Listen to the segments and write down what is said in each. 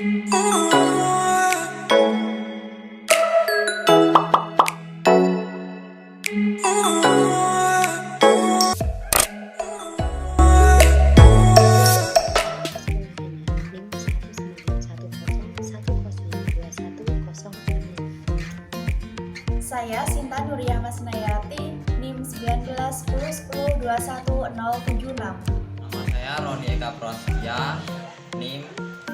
Saya Sinta Nuriyah Masnayati, NIM 191010210076. Nama saya Roni Eka Prasetya, NIM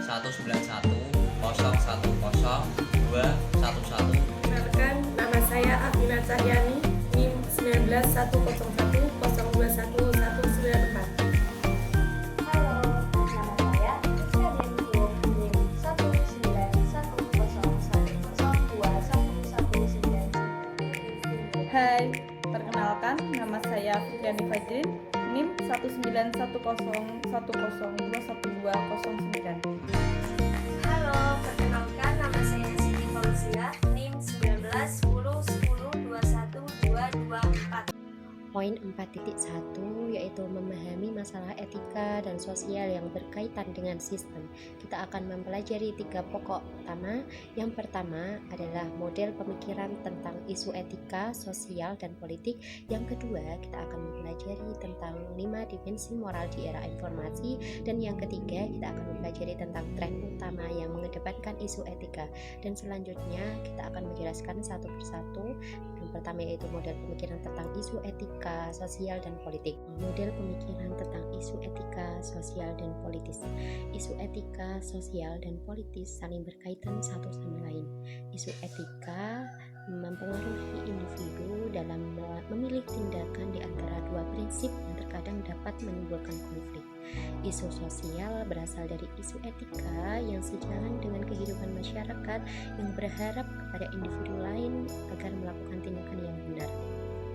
191010211. Perkenalkan, nama saya Afina Cahyani, NIM 19101211194. Halo, nama saya Rizka Denjo, NIM 19101021199. Hai, perkenalkan nama saya Fitriani Fajrin, NIM 19101012209. Halo, perkenalkan nama saya Siti Fauzia, NIM 191010212224. Poin 4.1 yaitu memahami masalah etika dan sosial yang berkaitan dengan sistem. Kita akan mempelajari 3 pokok utama. Yang pertama adalah model pemikiran tentang isu etika, sosial, dan politik. Yang kedua, kita akan mempelajari tentang 5 dimensi moral di era informasi. Dan yang ketiga, kita akan mempelajari tentang tren utama yang mengedepankan isu etika. Dan selanjutnya, kita akan menjelaskan satu persatu. Yang pertama yaitu model pemikiran tentang isu etika, sosial, dan politik. Model pemikiran tentang isu etika, sosial, dan politis. Isu etika, sosial, dan politis saling berkaitan satu sama lain. Isu etika mempengaruhi individu dalam memilih tindakan di antara dua prinsip yang terkadang dapat menimbulkan konflik. Isu sosial berasal dari isu etika yang sejalan dengan kehidupan masyarakat yang berharap kepada individu lain agar melakukan tindakan yang benar.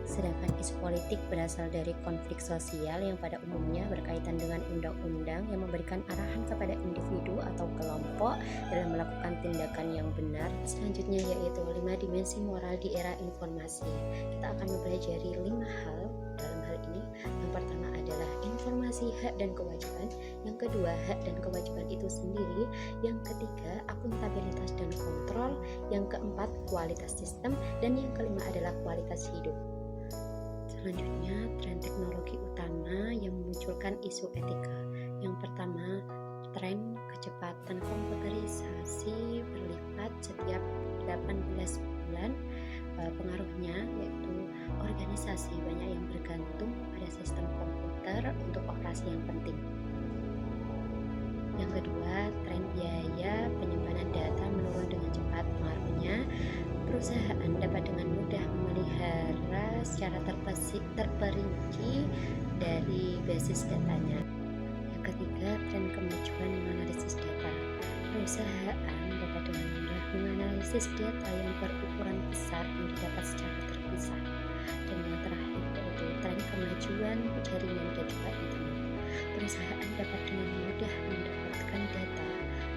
Sedangkan isu politik berasal dari konflik sosial yang pada umumnya berkaitan dengan undang-undang yang memberikan arahan kepada individu atau kelompok dalam melakukan tindakan yang benar. Selanjutnya yaitu 5 dimensi moral di era informasi. Kita akan mempelajari 5 hal dalam hal ini. Yang pertama adalah informasi, hak dan kewajiban. Yang kedua, hak dan kewajiban itu sendiri. Yang ketiga, akuntabilitas dan kontrol. Yang keempat, kualitas sistem. Dan yang kelima adalah kualitas hidup. Selanjutnya, tren teknologi utama yang memunculkan isu etika. Yang pertama, tren kecepatan komputerisasi berlipat setiap 18 bulan. Pengaruhnya yaitu organisasi banyak yang bergantung pada sistem komputer untuk operasi yang penting. Yang kedua, tren biaya penyimpanan data menurun dengan cepat. Pengaruhnya, perusahaan dapat dengan mudah memelihara secara terperinci dari basis datanya. Yang ketiga, tren kemajuan menganalisis data. Perusahaan dapat dengan mudah menganalisis data yang berukuran besar yang didapat secara terpisah. Dan yang terakhir yaitu tren kemajuan jaringan dan juga internet. Perusahaan dapat dengan mudah mendapatkan data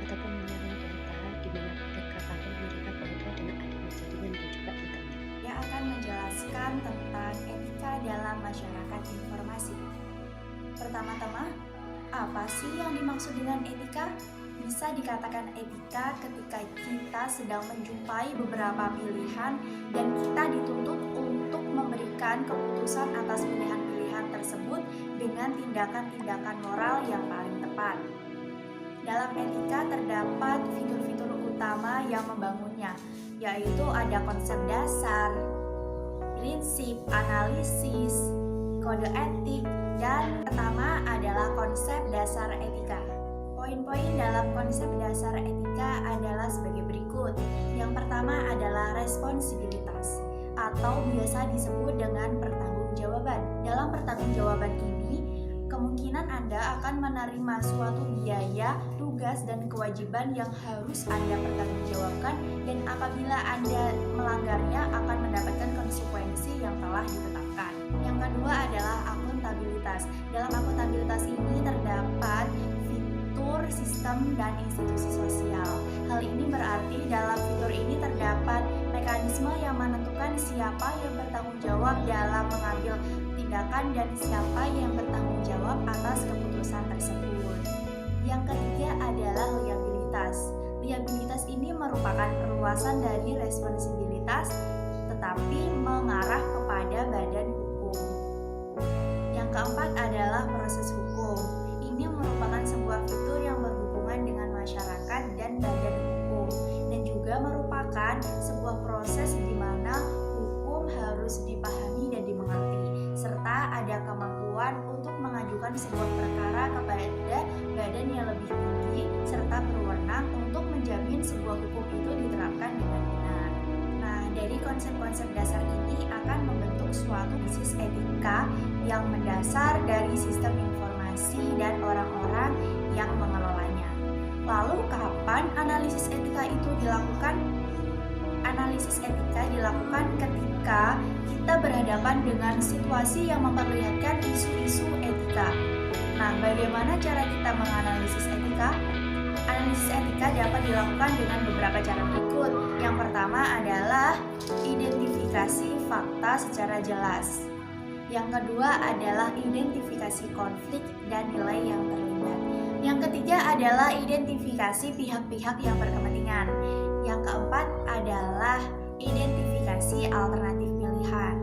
ataupun mengirim data di mana pada kapan mereka berada dengan adanya jaringan dan juga internet. Yang akan menjelaskan tentang etika dalam masyarakat informasi. Pertama-tama, apa sih yang dimaksud dengan etika? Bisa dikatakan etika ketika kita sedang menjumpai beberapa pilihan dan kita dituntut untuk memberikan keputusan atas pilihan-pilihan tersebut dengan tindakan-tindakan moral yang paling tepat. Dalam etika terdapat fitur-fitur utama yang membangunnya, yaitu ada konsep dasar, prinsip, analisis, kode etik, dan pertama adalah konsep dasar etika. Poin-poin dalam konsep dasar etika adalah sebagai berikut. Yang pertama adalah responsibilitas atau biasa disebut dengan pertanggungjawaban. Dalam pertanggungjawaban ini, kemungkinan Anda akan menerima suatu biaya, tugas, dan kewajiban yang harus Anda pertanggungjawabkan, dan apabila Anda melanggarnya akan mendapatkan konsekuensi yang telah ditetapkan. Yang kedua adalah akuntabilitas. Dalam akuntabilitas ini terdapat fitur, sistem, dan institusi sosial. Hal ini berarti dalam fitur ini terdapat mekanisme yang menentukan siapa yang bertanggung jawab dalam mengambil tindakan dan siapa yang bertanggung jawab atas keputusan tersebut. Yang ketiga adalah loyalitas. merupakan perluasan dari responsibilitas tetapi mengarah kepada badan hukum. Yang keempat adalah proses hukum. Ini merupakan sebuah fitur yang berhubungan dengan masyarakat dan badan hukum, dan juga merupakan sebuah proses di mana hukum harus dipahami dan dimengerti, serta ada kemampuan untuk mengajukan sebuah perkara kepada badan yang lebih tinggi serta berwenang untuk menjamin sebuah hukum itu diterapkan dengan benar. Nah, dari konsep-konsep dasar ini akan membentuk suatu basis etika yang mendasar dari sistem informasi dan orang-orang yang mengelolanya. Lalu, kapan analisis etika itu dilakukan? Analisis etika dilakukan ketika kita berhadapan dengan situasi yang memperlihatkan isu-isu etika. Nah, bagaimana cara kita menganalisis etika? Analisis etika dapat dilakukan dengan beberapa cara berikut. Yang pertama adalah identifikasi fakta secara jelas. Yang kedua adalah identifikasi konflik dan nilai yang terlibat. Yang ketiga adalah identifikasi pihak-pihak yang berkepentingan. Yang keempat adalah identifikasi alternatif pilihan.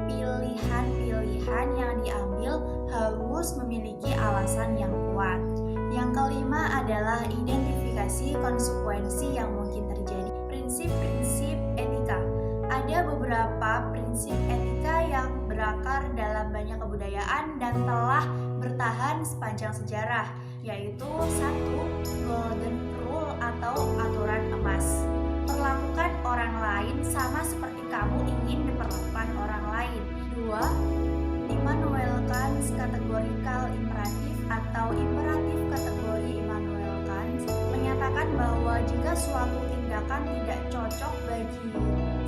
Pilihan-pilihan yang diambil harus memiliki alasan yang kuat. Yang kelima adalah identifikasi konsekuensi yang mungkin terjadi. Prinsip-prinsip etika. Ada beberapa prinsip etika yang berakar dalam banyak kebudayaan dan telah bertahan sepanjang sejarah, yaitu 1. Golden Rule atau aturan emas. Perlakukan orang lain sama seperti kamu ingin diperlakukan orang lain. 2. Immanuel Kant's categorical imperative atau imperatif kategori Immanuel Kant menyatakan bahwa jika suatu tindakan tidak cocok bagi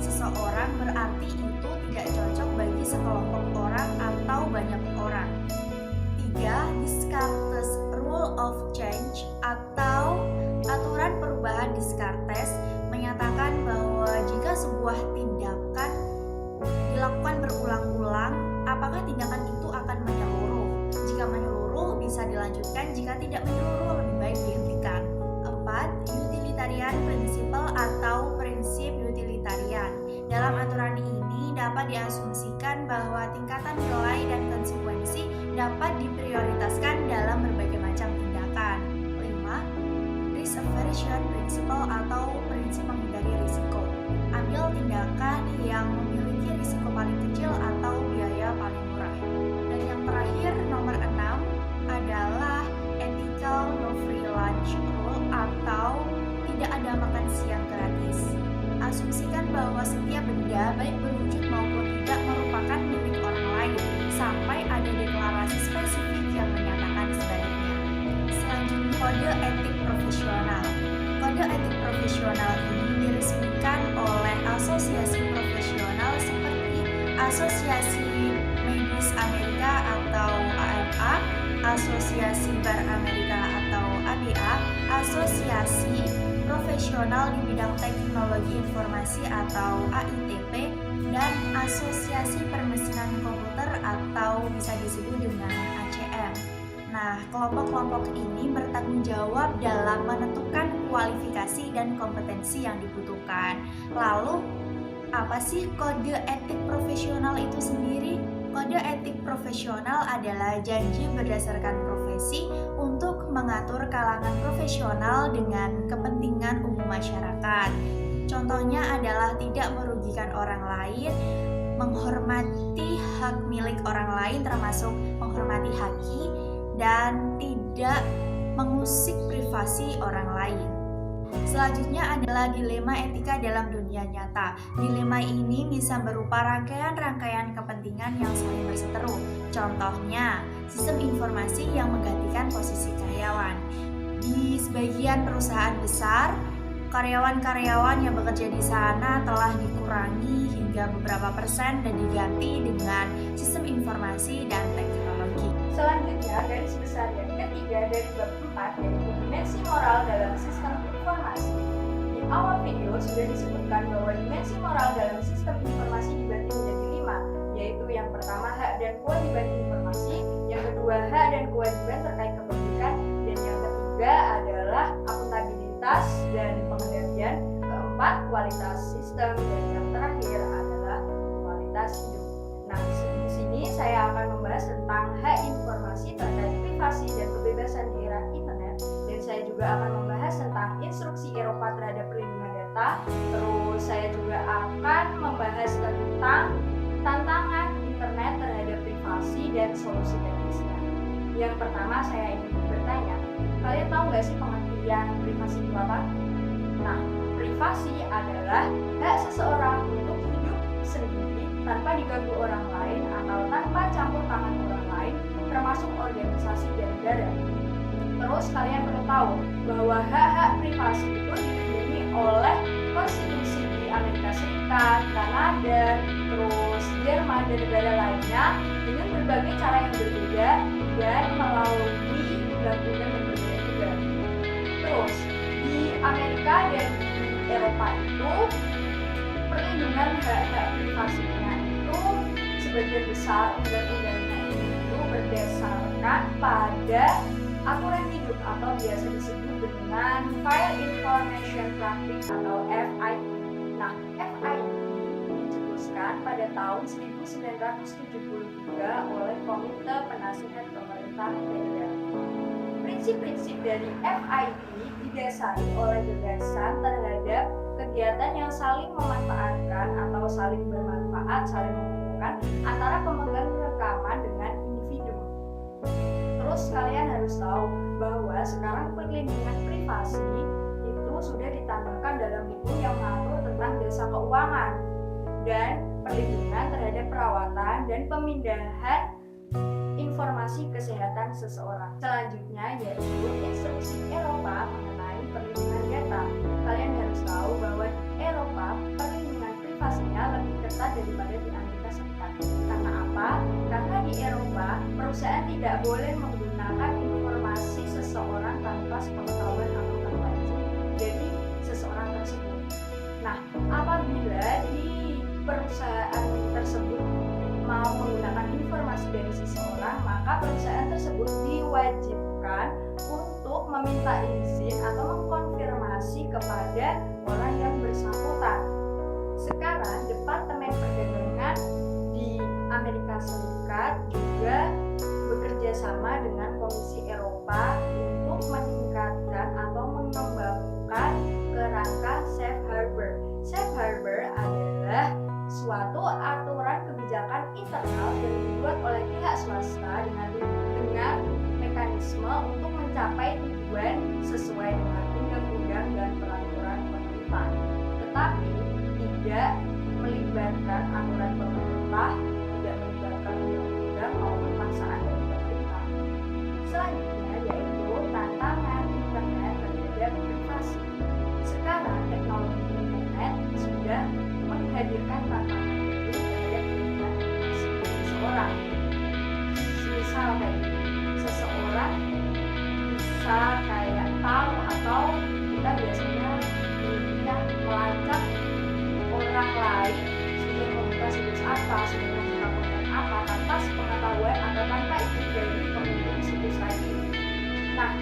seseorang, berarti itu tidak cocok bagi sekelompok orang atau banyak orang. 3. Descartes Rule of Change atau aturan perubahan Descartes menyatakan bahwa jika sebuah tindakan dilakukan berulang-ulang, apakah tindakan itu akan menyeluruh? Jika menyeluruh bisa dilanjutkan, jika tidak menyeluruh lebih baik dihentikan. 4. Utilitarian Principle atau prinsip utilitarian. Dalam aturan ini dapat diasumsikan bahwa tingkatan nilai dan konsekuensi dapat diprioritaskan dalam berbagai macam tindakan. 5. Risk aversion principle atau prinsip menghindari risiko. Ambil tindakan yang memiliki risiko paling kecil atau biaya paling murah. Dan yang terakhir, nomor 6 adalah ethical no free lunch rule atau tidak ada makan siang gratis. Asumsikan bahwa setiap benda, baik berwujud maupun tidak, merupakan milik orang lain sampai ada deklarasi spesifik yang menyatakan sebaliknya. Selanjutnya, kode etik profesional. Kode etik profesional ini diresmikan oleh asosiasi profesional seperti Asosiasi Medis Amerika atau AMA, Asosiasi Bar Amerika atau ABA, Asosiasi Profesional di Bidang Teknologi Informasi atau AITP, dan Asosiasi Permesinan Komputer atau bisa disebut dengan ACM. Nah, kelompok-kelompok ini bertanggung jawab dalam menentukan kualifikasi dan kompetensi yang dibutuhkan. Lalu, apa sih kode etik profesional itu sendiri? Kode etik profesional adalah janji berdasarkan profesi untuk mengatur kalangan profesional dengan kepentingan umum masyarakat. Contohnya adalah tidak merugikan orang lain, menghormati hak milik orang lain termasuk menghormati haki, dan tidak mengusik privasi orang lain. Selanjutnya adalah dilema etika dalam dunia nyata. Dilema ini bisa berupa rangkaian-rangkaian kepentingan yang saling berseteru. Contohnya, sistem informasi yang menggantikan posisi karyawan. Di sebagian perusahaan besar, karyawan-karyawan yang bekerja di sana telah dikurangi hingga beberapa persen dan diganti dengan sistem informasi dan teknologi. Selanjutnya, garis besar yang ketiga dari bab 4 yaitu dimensi moral dalam sistem informasi. Di awal video sudah disebutkan bahwa dimensi moral dalam sistem informasi dibagi menjadi 5, yaitu yang pertama hak dan kewajiban informasi, yang kedua hak dan kewajiban terkait kepemilikan, dan yang ketiga adalah akuntabilitas dan pengendalian, keempat kualitas sistem, dan yang terakhir adalah kualitas hidup. Nah, di sini saya akan membahas tentang hak informasi terkait privasi dan kebebasan di era internet, dan saya juga akan membahas tentang instruksi Eropa terhadap perlindungan data. Terus saya juga akan membahas tentang tantangan internet terhadap privasi dan solusi teknisnya. Yang pertama saya ingin bertanya, kalian tahu nggak sih pengertian privasi itu apa? Nah, privasi adalah hak seseorang untuk hidup sendiri tanpa diganggu orang lain atau tanpa campur tangan orang lain, termasuk organisasi dan negara. Terus kalian perlu tahu bahwa hak-hak privasi itu dilindungi oleh konstitusi di Amerika Serikat, Kanada, terus Jerman dan negara lainnya dengan berbagai cara yang berbeda dan melalui undang-undang yang berbeda juga. Terus di Amerika dan di Eropa itu perlindungan hak-hak privasinya itu sebagian besar undang-undangnya itu berdasarkan pada aturan hidup atau biasa disebut dengan File Information Traffic atau FIP. Nah, FIP dicetuskan pada tahun 1973 oleh Komite Penasihat Pemerintah Federal. Prinsip-prinsip dari FIP didasari oleh gagasan terhadap kegiatan yang saling memanfaatkan atau saling bermanfaat, saling menguntungkan antara pemegang rekaman dengan individu. Terus kalian harus tahu bahwa sekarang perlindungan privasi itu sudah ditambahkan dalam buku yang mengatur tentang jasa keuangan dan perlindungan terhadap perawatan dan pemindahan informasi kesehatan seseorang. Selanjutnya yaitu instruksi Eropa mengenai perlindungan data. Kalian harus tahu bahwa di Eropa perlindungan privasinya lebih ketat daripada di Amerika Serikat. Karena apa? Karena di Eropa perusahaan tidak boleh menggunakan informasi seseorang tanpa sepengetahuan atau tanpa izin dari seseorang tersebut. Nah, apabila di perusahaan tersebut mau menggunakan informasi dari seseorang, maka perusahaan tersebut diwajibkan untuk meminta izin atau mengkonfirmasi kepada orang yang bersangkutan. Sekarang Departemen Perdagangan di Amerika Serikat juga bekerja sama dengan Komisi Eropa untuk meningkatkan atau mengembangkan kerangka Safe Harbor. Safe Harbor adalah suatu aturan kebijakan internal yang dibuat oleh pihak swasta dengan mekanisme untuk mencapai tujuan sesuai dengan undang-undang dan peraturan pemerintah, tetapi tidak melibatkan aturan pemerintah, tidak melibatkan undang-undang maupun paksaan dari pemerintah. Selanjutnya yaitu tantangan internet terhadap privasi. Sekarang teknologi internet sudah menghadirkan tantangan baru terhadap perlindungan privasi seseorang. Misal kayak seseorang bisa kayak tahu atau kita biasanya melacak orang lain sudah membuka situs apa, sudah membuka konten apa tanpa sepengetahuan atau tanpa izin dari pengunjung situs tadi. Nah,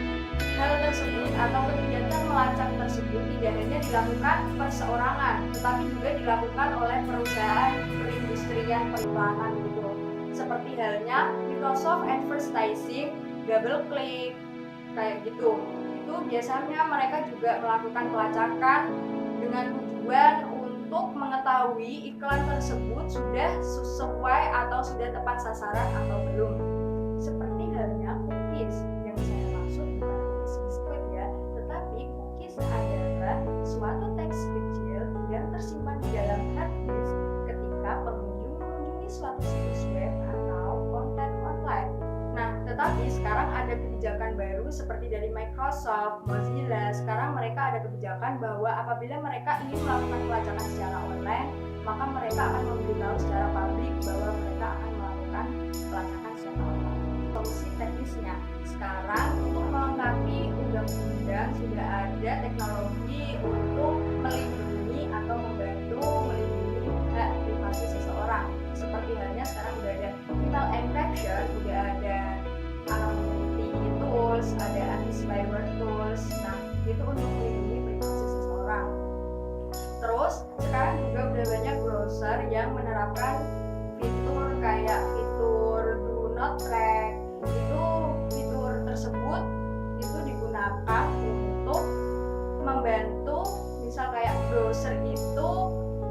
hal tersebut atau kegiatan melacak tersebut tidak hanya dilakukan perseorangan, tetapi juga dilakukan oleh perusahaan perindustrian periklanan gitu. Seperti halnya Microsoft Advertising, DoubleClick, kayak gitu. Itu biasanya mereka juga melakukan pelacakan dengan tujuan untuk mengetahui iklan tersebut sudah sesuai atau sudah tepat sasaran atau belum. Seperti halnya cookies, yang saya maksud bukan cookies biskuit ya, tetapi cookies adalah suatu teks kecil yang tersimpan di dalam hard disk ketika pengunjung mengunjungi suatu situs web atau konten online. Nah, tetapi sekarang ada kebijakan baru seperti dari Microsoft, Mozilla. Sekarang mereka ada kebijakan bahwa apabila mereka ingin melakukan pelacakan secara online, maka mereka akan memberitahu secara publik bahwa mereka akan melakukan pelacakan secara online. Solusi teknisnya, sekarang untuk melengkapi undang-undang sudah ada teknologi untuk melindungi atau membantu melindungi hak privasi seseorang. Seperti halnya sekarang sudah ada email encryption, sudah ada anonymity tools, ada anti-spyware tools. Nah, itu untuk melindungi privasi seseorang. browser yang menerapkan fitur kayak fitur do not track. Itu fitur tersebut itu digunakan untuk membantu misal kayak browser itu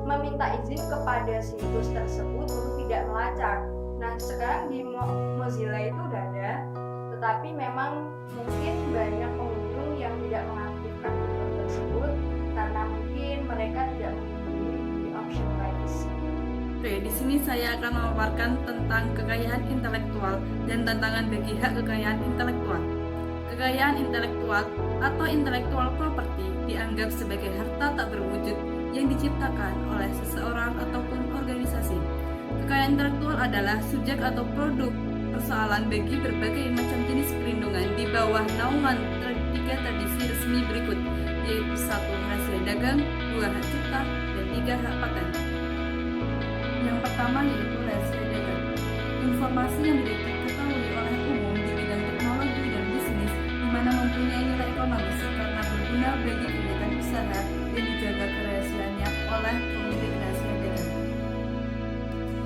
meminta izin kepada situs tersebut untuk tidak melacak. Nah, sekarang di Mozilla itu udah ada, tetapi memang mungkin banyak pengunjung yang tidak mengaktifkan fitur tersebut karena mungkin mereka tidak memiliki di option privacy. Oke, di sini saya akan memaparkan tentang kekayaan intelektual dan tantangan bagi hak kekayaan intelektual. Kekayaan intelektual atau intellectual property dianggap sebagai harta tak berwujud yang diciptakan oleh seseorang ataupun organisasi. Kekayaan intelektual adalah subjek atau produk persoalan bagi berbagai macam jenis perlindungan di bawah naungan tiga tradisi resmi berikut, yaitu 1. Rahasia dagang, 2. Hak cipta, dan 3. Hak paten. Yang pertama yaitu rahasia dagang. Informasi yang diketahui oleh umum di bidang teknologi dan bisnis di mana mempunyai nilai ekonomis karena berguna bagi kegiatan usaha dan dijaga kerahasiaannya oleh pemilik rahasia dagang.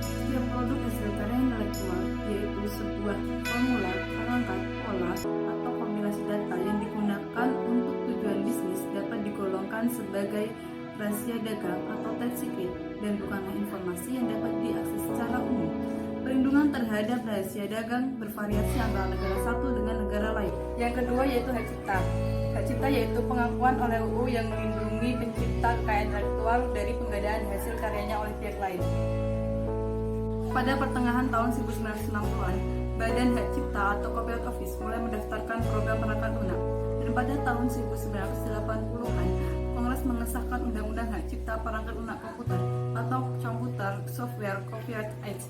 Setiap produk hasil karya intelektual yaitu sebuah formula, perangkat, pola, atau kombinasi data yang digunakan untuk tujuan bisnis dapat digolongkan sebagai rahasia dagang atau trade secret dan bukanlah informasi yang dapat diakses secara umum. Perlindungan terhadap rahasia dagang bervariasi antara negara satu dengan negara lain. Yang kedua yaitu hak cipta. Hak cipta yaitu pengakuan oleh UU yang melindungi pencipta kekayaan intelektual dari penggadaan hasil karyanya oleh pihak lain. Pada pertengahan tahun 1960-an, Badan Hak Cipta atau Copyright Office mulai mendaftarkan program perangkat lunak. Dan pada tahun 1980-an, Kongres mengesahkan Undang-Undang Hak Cipta Perangkat Lunak Komputer atau Computer Software Copyright Act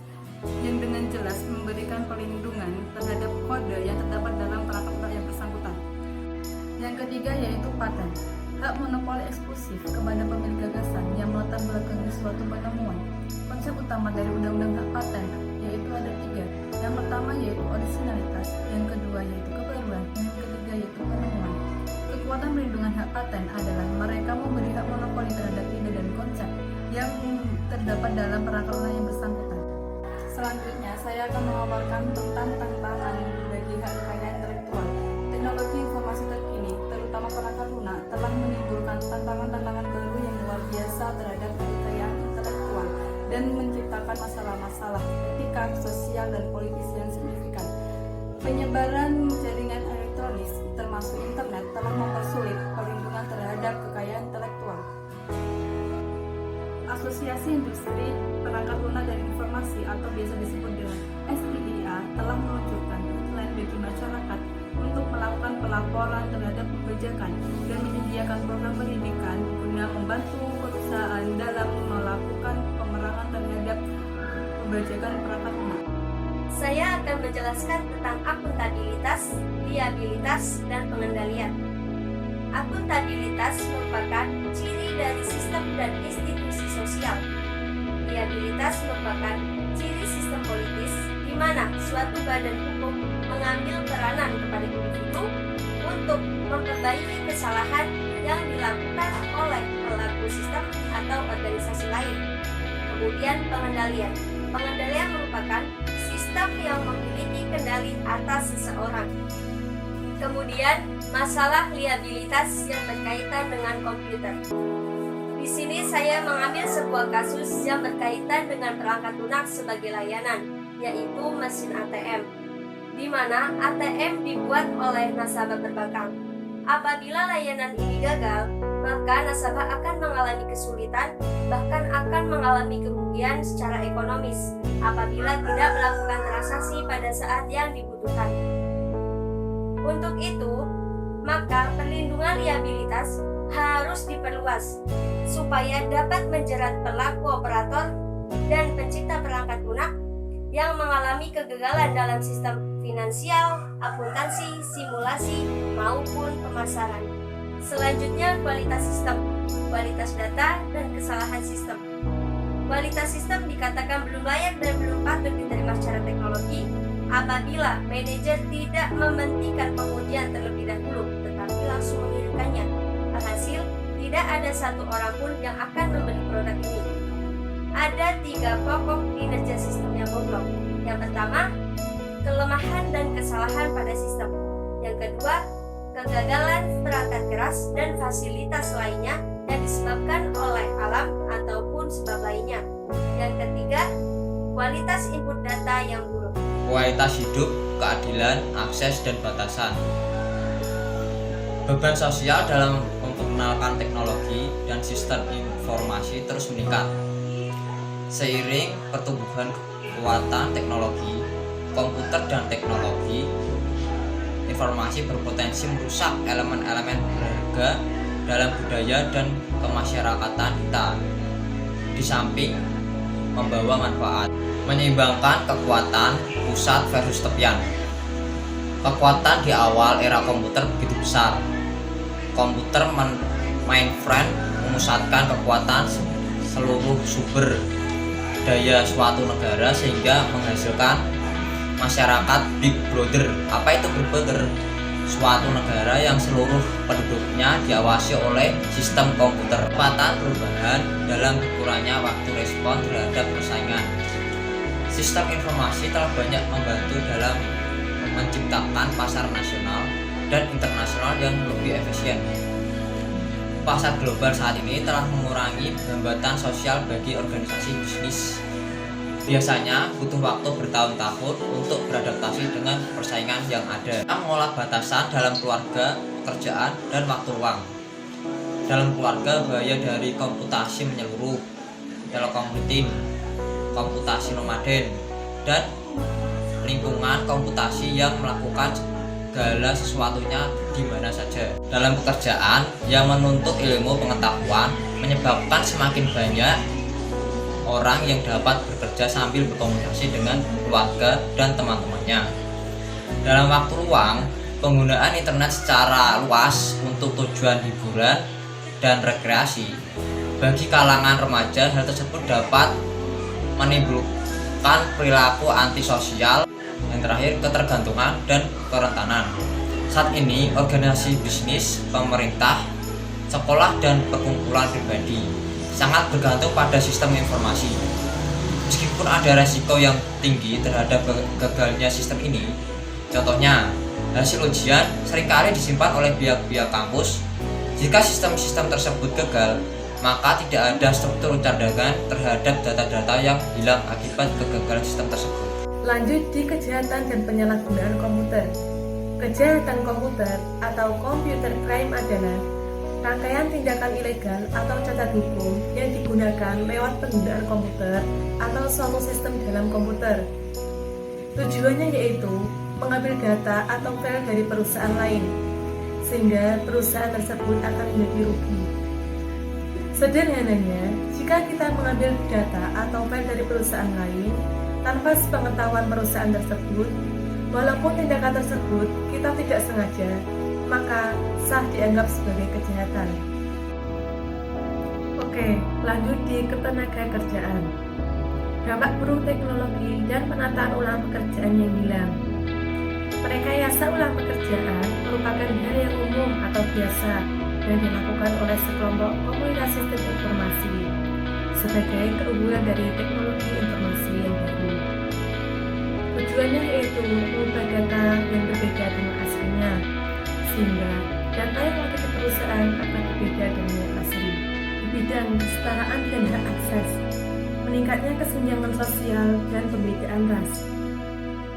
yang dengan jelas memberikan perlindungan terhadap kode yang terdapat dalam perangkat lunak yang bersangkutan. Yang ketiga yaitu paten. Hak monopoli eksklusif kepada pemilik gagasan yang melatar belakangi suatu penemuan. Konsep utama dari Undang-Undang Hak Paten yaitu ada 3. Yang pertama yaitu originalitas, yang kedua yaitu kebaruan, dan yang ketiga yaitu penemuan. Kekuatan perlindungan hak paten adalah mereka memberi hak monopoli terhadap ide dan konsep yang terdapat dalam perangkat lunak yang bersangkutan. Selanjutnya, saya akan memaparkan tentang tantangan bagi hak kekayaan intelektual. Teknologi informasi terkini, terutama perangkat lunak, telah menimbulkan tantangan-tantangan baru yang luar biasa terhadap kekayaan intelektual dan menciptakan masalah-masalah etika, sosial, dan politis yang signifikan. Penyebaran jaringan elektronik, termasuk internet, telah mempersulit perlindungan terhadap kekayaan intelektual. Asosiasi Industri Perangkat Lunak dan Informasi atau biasa disebut dengan SIIA telah meluncurkan guideline bagi masyarakat untuk melakukan pelaporan terhadap pembajakan dan menyediakan program pendidikan guna membantu perusahaan dalam melakukan pemerangan terhadap pembajakan perangkat lunak. Saya akan menjelaskan tentang akuntabilitas, liabilitas, dan pengendalian. Akuntabilitas merupakan ciri dari sistem dan institusi sosial. Liabilitas merupakan ciri sistem politis di mana suatu badan hukum mengambil peranan kepada individu untuk memperbaiki kesalahan yang dilakukan oleh pelaku sistem atau organisasi lain. Kemudian pengendalian. Pengendalian merupakan sistem yang memiliki kendali atas seseorang. Kemudian masalah liabilitas yang berkaitan dengan komputer. Di sini saya mengambil sebuah kasus yang berkaitan dengan perangkat lunak sebagai layanan, yaitu mesin ATM, di mana ATM dibuat oleh nasabah perbankan. Apabila layanan ini gagal, maka nasabah akan mengalami kesulitan, bahkan akan mengalami kerugian secara ekonomis apabila tidak melakukan transaksi pada saat yang dibutuhkan. Untuk itu, maka perlindungan liabilitas harus diperluas supaya dapat menjerat pelaku operator dan pencipta perangkat lunak yang mengalami kegagalan dalam sistem finansial, akuntansi, simulasi, maupun pemasaran. Selanjutnya, kualitas sistem, kualitas data, dan kesalahan sistem. Kualitas sistem dikatakan belum layak dan belum patut diterima secara teknologi apabila manajer tidak mementingkan pengujian terlebih dahulu, tetapi langsung mengirimkannya. Alhasil, tidak ada satu orang pun yang akan membeli produk ini. ada 3 pokok kinerja sistem yang bobrok. Yang pertama, kelemahan dan kesalahan pada sistem. Yang kedua, kegagalan perangkat keras dan fasilitas lainnya yang disebabkan oleh alam ataupun sebab lainnya. Yang ketiga, kualitas input data yang buruk. Kualitas hidup, keadilan, akses, dan batasan. Beban sosial dalam memperkenalkan teknologi dan sistem informasi terus meningkat. Seiring pertumbuhan kekuatan teknologi, komputer dan teknologi informasi berpotensi merusak elemen-elemen berharga dalam budaya dan kemasyarakatan kita. Di samping membawa manfaat, menyeimbangkan kekuatan pusat versus tepian. Kekuatan di awal era komputer begitu besar. Komputer mainframe memusatkan kekuatan seluruh sumber daya suatu negara sehingga menghasilkan masyarakat Big Brother. Apa itu Big Brother? Suatu negara yang seluruh penduduknya diawasi oleh sistem komputer. Kecepatan perubahan dalam berkurangnya waktu respon terhadap persaingan. Sistem informasi telah banyak membantu dalam menciptakan pasar nasional dan internasional yang lebih efisien. Pasar global saat ini telah mengurangi hambatan sosial bagi organisasi bisnis. Biasanya butuh waktu bertahun-tahun untuk beradaptasi dengan persaingan yang ada. Kita mengolah batasan dalam keluarga, pekerjaan, dan waktu luang. Dalam keluarga, bahaya dari komputasi menyeluruh, telekommuting, komputasi nomaden, dan lingkungan komputasi yang melakukan segala sesuatunya di mana saja. Dalam pekerjaan yang menuntut ilmu pengetahuan menyebabkan semakin banyak orang yang dapat bekerja sambil berkomunikasi dengan keluarga dan teman-temannya. Dalam waktu luang, penggunaan internet secara luas untuk tujuan hiburan dan rekreasi. Bagi kalangan remaja, hal tersebut dapat menimbulkan perilaku antisosial. Yang terakhir, ketergantungan dan kerentanan. Saat ini, organisasi bisnis, pemerintah, sekolah, dan perkumpulan pribadi sangat bergantung pada sistem informasi. Meskipun ada resiko yang tinggi terhadap gagalnya sistem ini, contohnya, hasil ujian seringkali disimpan oleh pihak-pihak kampus. Jika sistem-sistem tersebut gagal, maka tidak ada struktur cadangan terhadap data-data yang hilang akibat kegagalan sistem tersebut. Lanjut di kejahatan dan penyalahgunaan komputer. Kejahatan komputer atau computer crime adalah rangkaian tindakan ilegal atau cacat hukum yang digunakan lewat penggunaan komputer atau suatu sistem dalam komputer. Tujuannya yaitu mengambil data atau file dari perusahaan lain, sehingga perusahaan tersebut akan menjadi rugi. Sederhananya, jika kita mengambil data atau file dari perusahaan lain tanpa sepengetahuan perusahaan tersebut, walaupun tindakan tersebut kita tidak sengaja, maka sah dianggap sebagai kejahatan. Oke, lanjut di ketenagakerjaan. Dampak buruk teknologi dan penataan ulang pekerjaan yang hilang. Rekayasa ulang pekerjaan merupakan hal yang umum atau biasa dan dilakukan oleh sekelompok komunitas sistem informasi sebagai keunggulan dari teknologi informasi yang baru. Tujuannya yaitu mengubah data yang berbeda dengan aslinya, sehingga data yang ada di perusahaan akan berbeda dengan yang asli. Di bidang kesetaraan dan hak akses, meningkatnya kesenjangan sosial dan pembedaan ras.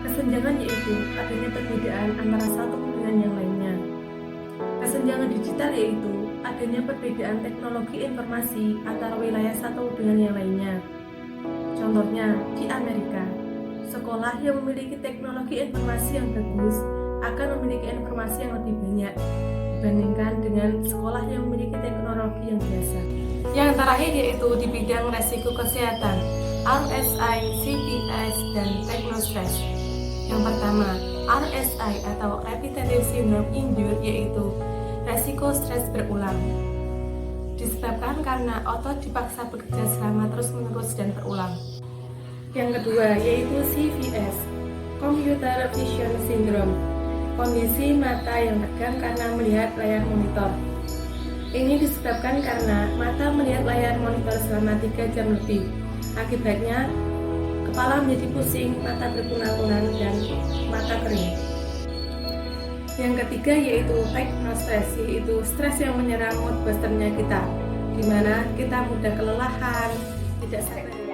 Kesenjangan yaitu adanya perbedaan antara satu dengan yang lainnya. Kesenjangan digital yaitu adanya perbedaan teknologi informasi antara wilayah satu dengan yang lainnya. Contohnya, di Amerika, sekolah yang memiliki teknologi informasi yang bagus akan memiliki informasi yang lebih banyak dibandingkan dengan sekolah yang memiliki teknologi yang biasa. Yang terakhir yaitu di bidang resiko kesehatan, RSI, CPS, dan Technostress. Yang pertama, RSI atau Repetitive Syndrome Injury yaitu resiko stres berulang. Disebabkan karena otot dipaksa bekerja selama terus-menerus dan berulang. Yang kedua yaitu CVS, Computer Vision Syndrome, kondisi mata yang tegang karena melihat layar monitor. Ini disebabkan karena mata melihat layar monitor selama 3 jam lebih. Akibatnya, kepala menjadi pusing, mata berkunang-kunang, dan mata kering. Yang ketiga yaitu teknostress, yaitu stres yang menyerang mood boosternya kita, di mana kita mudah kelelahan, tidak sabar.